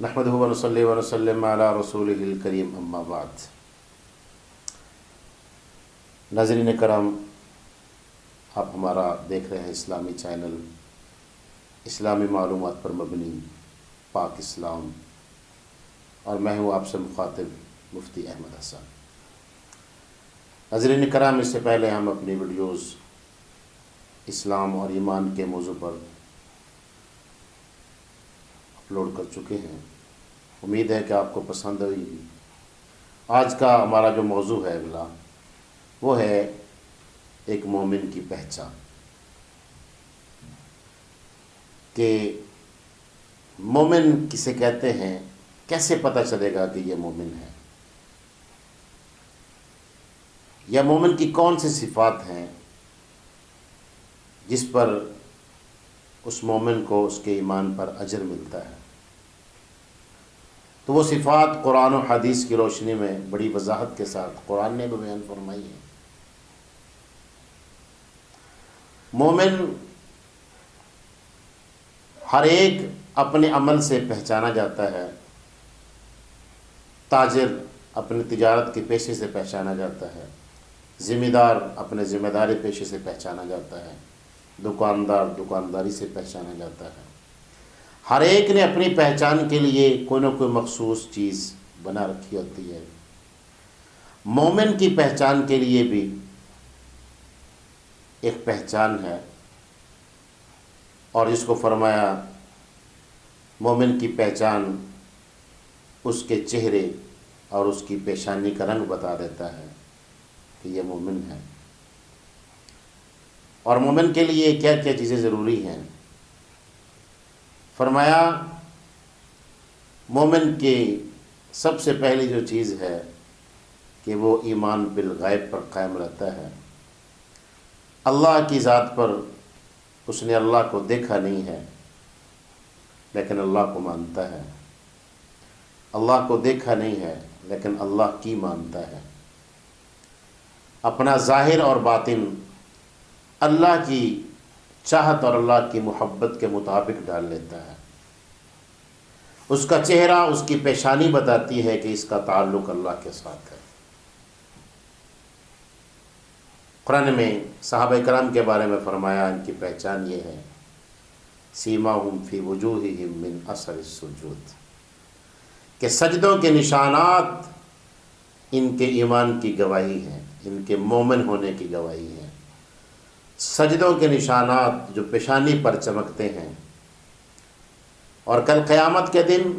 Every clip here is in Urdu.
نحمدہ و نصلی و نسلم علی رسولہ الکریم اما بعد۔ ناظرین کرام، آپ ہمارا دیکھ رہے ہیں اسلامی چینل اسلامی معلومات پر مبنی پاک اسلام، اور میں ہوں آپ سے مخاطب مفتی احمد حسن۔ ناظرین کرام، اس سے پہلے ہم اپنی ویڈیوز اسلام اور ایمان کے موضوع پر اپلوڈ کر چکے ہیں۔ امید ہے کہ آپ کو پسند ہوئی گی۔ آج کا ہمارا جو موضوع ہے اگلا، وہ ہے ایک مومن کی پہچان، کہ مومن کسے کہتے ہیں، کیسے پتہ چلے گا کہ یہ مومن ہے، یا مومن کی کون سی صفات ہیں جس پر اس مومن کو اس کے ایمان پر اجر ملتا ہے۔ تو وہ صفات قرآن و حدیث کی روشنی میں بڑی وضاحت کے ساتھ قرآن نے بھی بیان فرمائی ہے۔ مومن ہر ایک اپنے عمل سے پہچانا جاتا ہے، تاجر اپنے تجارت کے پیشے سے پہچانا جاتا ہے، ذمہ دار اپنے ذمہ داری پیشے سے پہچانا جاتا ہے، دکاندار دکانداری سے پہچانا جاتا ہے۔ ہر ایک نے اپنی پہچان کے لیے کوئی نہ کوئی مخصوص چیز بنا رکھی ہوتی ہے۔ مومن کی پہچان کے لیے بھی ایک پہچان ہے، اور اس کو فرمایا مومن کی پہچان اس کے چہرے اور اس کی پیشانی کا رنگ بتا دیتا ہے کہ یہ مومن ہے۔ اور مومن کے لیے کیا کیا چیزیں ضروری ہیں؟ فرمایا مومن کی سب سے پہلی جو چیز ہے کہ وہ ایمان بالغیب پر قائم رہتا ہے۔ اللہ کی ذات پر اس نے اللہ کو دیکھا نہیں ہے، لیکن اللہ کو مانتا ہے۔ اللہ کو دیکھا نہیں ہے، لیکن اللہ کی مانتا ہے۔ اپنا ظاہر اور باطن اللہ کی چاہت اور اللہ کی محبت کے مطابق ڈال لیتا ہے۔ اس کا چہرہ، اس کی پیشانی بتاتی ہے کہ اس کا تعلق اللہ کے ساتھ ہے۔ قرآن میں صحابہ کرام کے بارے میں فرمایا، ان کی پہچان یہ ہے، سیماہم فی وجوہہم من اثر السجود، کہ سجدوں کے نشانات ان کے ایمان کی گواہی ہیں، ان کے مومن ہونے کی گواہی ہے۔ سجدوں کے نشانات جو پیشانی پر چمکتے ہیں، اور کل قیامت کے دن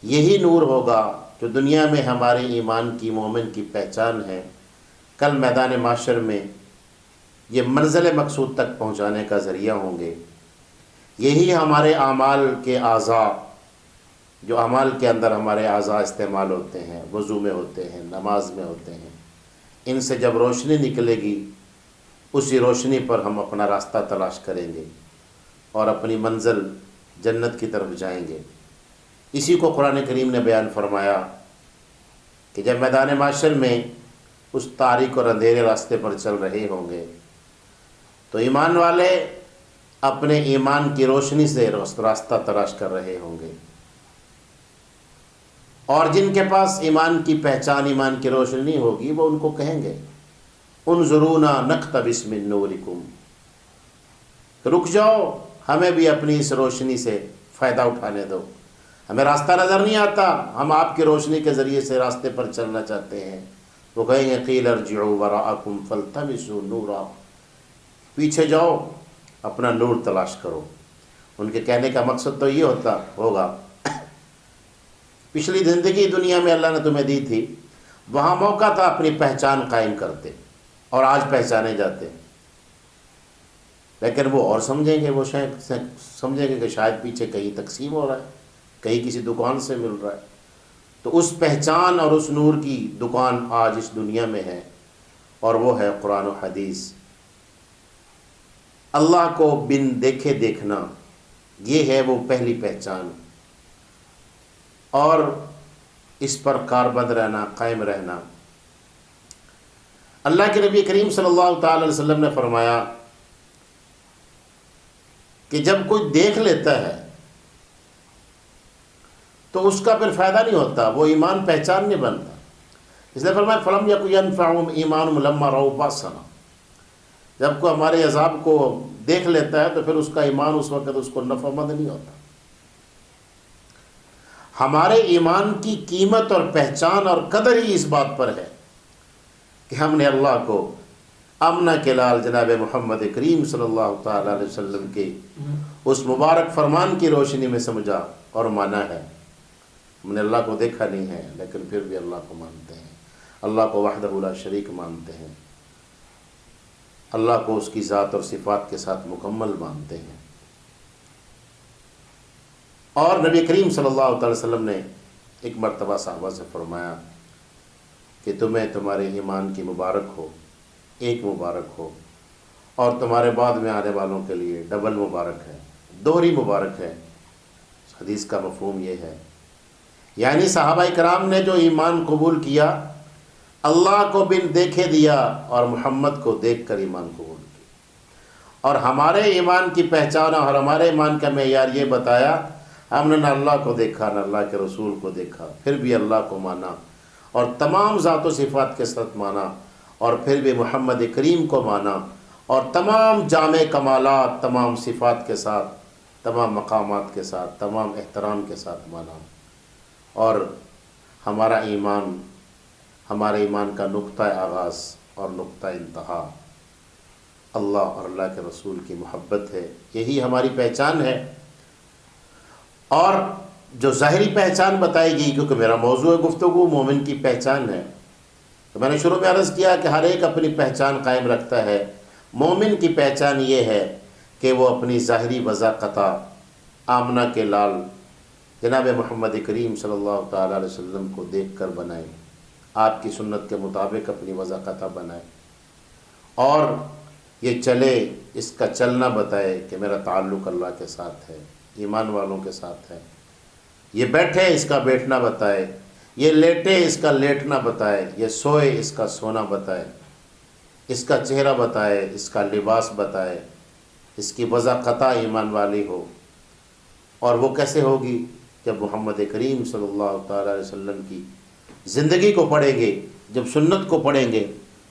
یہی نور ہوگا جو دنیا میں ہمارے ایمان کی مومن کی پہچان ہے، کل میدان محشر میں یہ منزل مقصود تک پہنچانے کا ذریعہ ہوں گے۔ یہی ہمارے اعمال کے اعضاء، جو اعمال کے اندر ہمارے اعضاء استعمال ہوتے ہیں، وضو میں ہوتے ہیں، نماز میں ہوتے ہیں، ان سے جب روشنی نکلے گی، اسی روشنی پر ہم اپنا راستہ تلاش کریں گے اور اپنی منزل جنت کی طرف جائیں گے۔ اسی کو قرآن کریم نے بیان فرمایا کہ جب میدان محشر میں اس تاریک اور اندھیرے راستے پر چل رہے ہوں گے، تو ایمان والے اپنے ایمان کی روشنی سے راستہ تلاش کر رہے ہوں گے، اور جن کے پاس ایمان کی پہچان، ایمان کی روشنی نہیں ہوگی، وہ ان کو کہیں گے انظرونا نقتبس من نورکم، رک جاؤ، ہمیں بھی اپنی اس روشنی سے فائدہ اٹھانے دو، ہمیں راستہ نظر نہیں آتا، ہم آپ کی روشنی کے ذریعے سے راستے پر چلنا چاہتے ہیں۔ وہ کہیں گے قیل ارجعوا وراءکم فالتمسوا نورا، پیچھے جاؤ، اپنا نور تلاش کرو۔ ان کے کہنے کا مقصد تو یہ ہوگا پچھلی زندگی دنیا میں اللہ نے تمہیں دی تھی، وہاں موقع تھا اپنی پہچان قائم کرتے، اور آج پہچانے جاتے، لیکن وہ اور سمجھیں گے، وہ سمجھیں گے کہ شاید پیچھے کہیں تقسیم ہو رہا ہے، کہیں کسی دکان سے مل رہا ہے۔ تو اس پہچان اور اس نور کی دکان آج اس دنیا میں ہے، اور وہ ہے قرآن و حدیث۔ اللہ کو بن دیکھے دیکھنا، یہ ہے وہ پہلی پہچان، اور اس پر کاربند رہنا، قائم رہنا۔ اللہ کے نبی کریم صلی اللہ تعالی علیہ وسلم نے فرمایا کہ جب کوئی دیکھ لیتا ہے تو اس کا پھر فائدہ نہیں ہوتا، وہ ایمان پہچان نہیں بنتا۔ اس لیے فرمایا فلم یکن ینفعہم ایمانہم لما رأوا بأسنا، جب کوئی ہمارے عذاب کو دیکھ لیتا ہے تو پھر اس کا ایمان اس وقت اس کو نفع مند نہیں ہوتا۔ ہمارے ایمان کی قیمت اور پہچان اور قدر ہی اس بات پر ہے کہ ہم نے اللہ کو امنہ کے لال جناب محمد کریم صلی اللہ تعالیٰ علیہ وسلم کے اس مبارک فرمان کی روشنی میں سمجھا اور مانا ہے۔ ہم نے اللہ کو دیکھا نہیں ہے لیکن پھر بھی اللہ کو مانتے ہیں، اللہ کو وحدہ لا شریک مانتے ہیں، اللہ کو اس کی ذات اور صفات کے ساتھ مکمل مانتے ہیں۔ اور نبی کریم صلی اللہ تعالی وسلم نے ایک مرتبہ صحابہ سے فرمایا کہ تمہیں تمہارے ایمان کی مبارک ہو، ایک مبارک ہو، اور تمہارے بعد میں آنے والوں کے لیے ڈبل مبارک ہے، دوہری مبارک ہے۔ حدیث کا مفہوم یہ ہے، یعنی صحابہ کرام نے جو ایمان قبول کیا، اللہ کو بن دیکھے دیا اور محمد کو دیکھ کر ایمان قبول کیا، اور ہمارے ایمان کی پہچان اور ہمارے ایمان کا معیار یہ بتایا، ہم نے نہ اللہ کو دیکھا نہ اللہ کے رسول کو دیکھا، پھر بھی اللہ کو مانا اور تمام ذات و صفات کے ساتھ مانا، اور پھر بھی محمد کریم کو مانا، اور تمام جامع کمالات، تمام صفات کے ساتھ، تمام مقامات کے ساتھ، تمام احترام کے ساتھ مانا۔ اور ہمارا ایمان، ہمارے ایمان کا نقطہ آغاز اور نقطہ انتہا اللہ اور اللہ کے رسول کی محبت ہے، یہی ہماری پہچان ہے۔ اور جو ظاہری پہچان بتائی گئی، کیونکہ میرا موضوع گفتگو مومن کی پہچان ہے، تو میں نے شروع میں عرض کیا کہ ہر ایک اپنی پہچان قائم رکھتا ہے۔ مومن کی پہچان یہ ہے کہ وہ اپنی ظاہری وضاقتہ آمنہ کے لال جناب محمد کریم صلی اللہ تعالیٰ علیہ وسلم کو دیکھ کر بنائے، آپ کی سنت کے مطابق اپنی وضاقتہ بنائے، اور یہ چلے، اس کا چلنا بتائے کہ میرا تعلق اللہ کے ساتھ ہے، ایمان والوں کے ساتھ ہے۔ یہ بیٹھے، اس کا بیٹھنا بتائے، یہ لیٹے، اس کا لیٹنا بتائے، یہ سوئے، اس کا سونا بتائے، اس کا چہرہ بتائے، اس کا لباس بتائے، اس کی وضاقتہ ایمان والی ہو۔ اور وہ کیسے ہوگی؟ جب محمد کریم صلی اللہ تعالیٰ علیہ وسلم کی زندگی کو پڑھیں گے، جب سنت کو پڑھیں گے،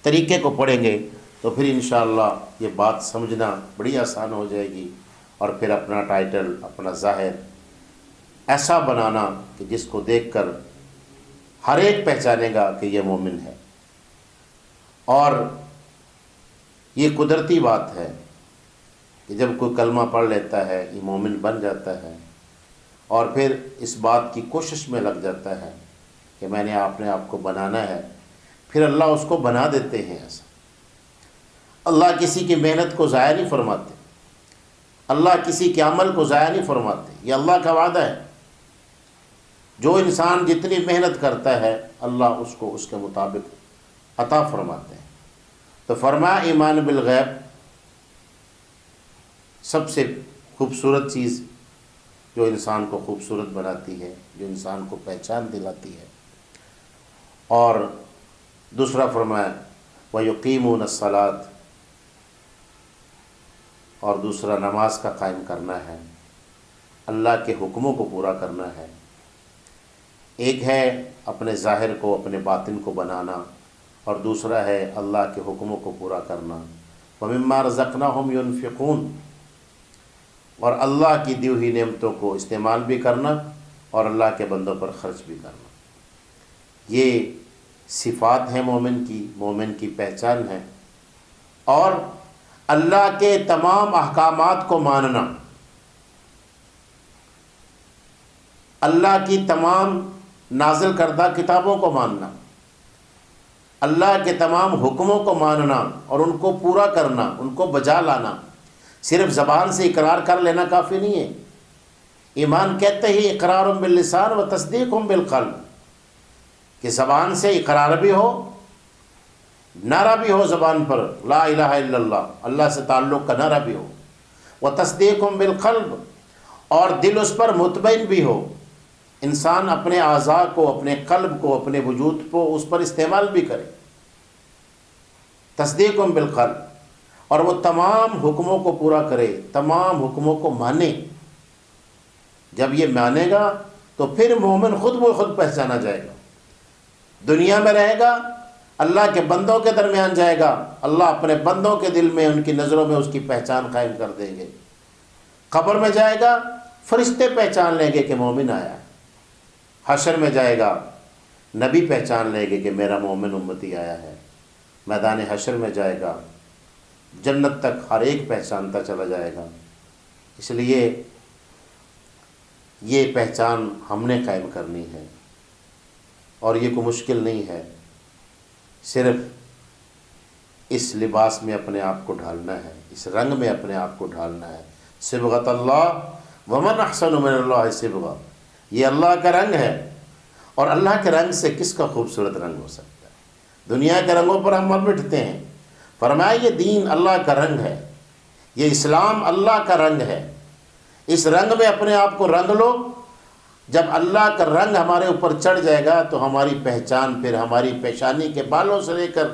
طریقے کو پڑھیں گے، تو پھر انشاءاللہ یہ بات سمجھنا بڑی آسان ہو جائے گی، اور پھر اپنا ٹائٹل، اپنا ظاہر ایسا بنانا کہ جس کو دیکھ کر ہر ایک پہچانے گا کہ یہ مومن ہے۔ اور یہ قدرتی بات ہے کہ جب کوئی کلمہ پڑھ لیتا ہے یہ مومن بن جاتا ہے، اور پھر اس بات کی کوشش میں لگ جاتا ہے کہ میں نے اپنے آپ کو بنانا ہے، پھر اللہ اس کو بنا دیتے ہیں۔ ایسا اللہ کسی کی محنت کو ضائع نہیں فرماتے، اللہ کسی کے عمل کو ضائع نہیں فرماتے، یہ اللہ کا وعدہ ہے۔ جو انسان جتنی محنت کرتا ہے اللہ اس کو اس کے مطابق عطا فرماتے ہیں۔ تو فرمایا ایمان بالغیب سب سے خوبصورت چیز جو انسان کو خوبصورت بناتی ہے، جو انسان کو پہچان دلاتی ہے۔ اور دوسرا فرمایا وَيُقِيمُونَ الصَّلَاةَ، اور دوسرا نماز کا قائم کرنا ہے، اللہ کے حکموں کو پورا کرنا ہے۔ ایک ہے اپنے ظاہر کو، اپنے باطن کو بنانا، اور دوسرا ہے اللہ کے حکموں کو پورا کرنا۔ وَمِمَّا رَزَقْنَاهُمْ يُنْفِقُونَ، اور اللہ کی دی ہوئی نعمتوں کو استعمال بھی کرنا اور اللہ کے بندوں پر خرچ بھی کرنا۔ یہ صفات ہیں مومن کی، مومن کی پہچان ہے۔ اور اللہ کے تمام احکامات کو ماننا، اللہ کی تمام نازل کردہ کتابوں کو ماننا، اللہ کے تمام حکموں کو ماننا اور ان کو پورا کرنا، ان کو بجا لانا۔ صرف زبان سے اقرار کر لینا کافی نہیں ہے۔ ایمان کہتے ہی اقرار باللسان و تصدیق بالقلب، کہ زبان سے اقرار بھی ہو، نعرہ بھی ہو زبان پر لا الہ الا اللہ، اللہ سے تعلق کا نعرہ بھی ہو، و تصدیق بالقلب، اور دل اس پر مطمئن بھی ہو۔ انسان اپنے اعضاء کو، اپنے قلب کو، اپنے وجود کو اس پر استعمال بھی کرے۔ تصدیق بالقلب، اور وہ تمام حکموں کو پورا کرے، تمام حکموں کو مانے۔ جب یہ مانے گا تو پھر مومن خود بخود پہچانا جائے گا۔ دنیا میں رہے گا، اللہ کے بندوں کے درمیان جائے گا، اللہ اپنے بندوں کے دل میں، ان کی نظروں میں اس کی پہچان قائم کر دیں گے۔ قبر میں جائے گا، فرشتے پہچان لیں گے کہ مومن آیا ہے۔ حشر میں جائے گا، نبی پہچان لیں گے کہ میرا مومن امتی آیا ہے۔ میدان حشر میں جائے گا، جنت تک ہر ایک پہچانتا چلا جائے گا۔ اس لیے یہ پہچان ہم نے قائم کرنی ہے، اور یہ کوئی مشکل نہیں ہے، صرف اس لباس میں اپنے آپ کو ڈھالنا ہے، اس رنگ میں اپنے آپ کو ڈھالنا ہے۔ صبغۃ اللہ ومن احسن من اللہ صبغہ، یہ اللہ کا رنگ ہے، اور اللہ کے رنگ سے کس کا خوبصورت رنگ ہو سکتا ہے؟ دنیا کے رنگوں پر ہم مر مٹتے ہیں، فرمایا یہ دین اللہ کا رنگ ہے، یہ اسلام اللہ کا رنگ ہے، اس رنگ میں اپنے آپ کو رنگ لو۔ جب اللہ کا رنگ ہمارے اوپر چڑھ جائے گا تو ہماری پہچان پھر ہماری پیشانی کے بالوں سے لے کر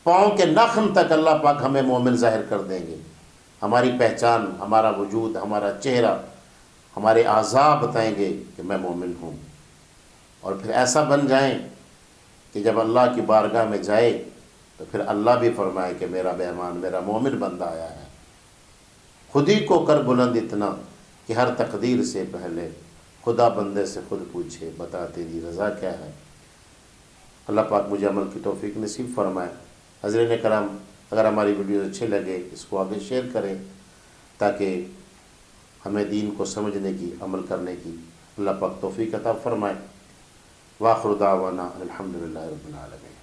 پاؤں کے نخن تک اللہ پاک ہمیں مومن ظاہر کر دیں گے۔ ہماری پہچان، ہمارا وجود، ہمارا چہرہ، ہمارے اعضاء بتائیں گے کہ میں مومن ہوں، اور پھر ایسا بن جائیں کہ جب اللہ کی بارگاہ میں جائے تو پھر اللہ بھی فرمائے کہ میرا مہمان، میرا مومن بندہ آیا ہے۔ خود ہی کو کر بلند اتنا کہ ہر تقدیر سے پہلے خدا بندے سے خود پوچھے، بتا تیری رضا کیا ہے۔ اللہ پاک مجھے عمل کی توفیق نصیب فرمائے۔ حضرین کرام، اگر ہماری ویڈیوز اچھے لگے اس کو آگے شیئر کریں تاکہ ہمیں دین کو سمجھنے کی، عمل کرنے کی اللہ پاک توفیق عطا فرمائے۔ وآخر دعوانا الحمدللہ رب العالمین۔